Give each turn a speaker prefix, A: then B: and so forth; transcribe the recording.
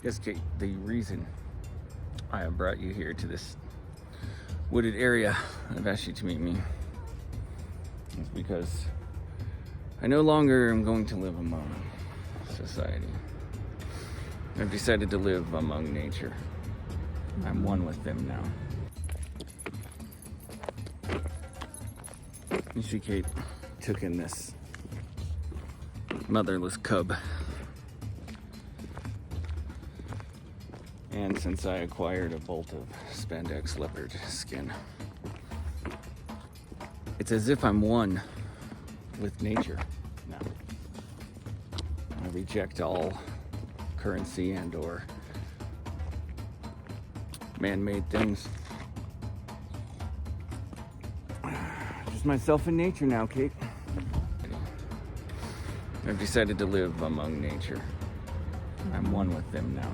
A: Yes, Kate, the reason I have brought you here to this wooded area, I've asked you to meet me, is because I no longer am going to live among society. I've decided to live among nature. I'm one with them now. You see, Kate took in this motherless cub. And since I acquired a bolt of spandex leopard skin, it's as if I'm one with nature now. I reject all currency and or man-made things. Just myself and nature now, Kate. I've decided to live among nature. I'm one with them now.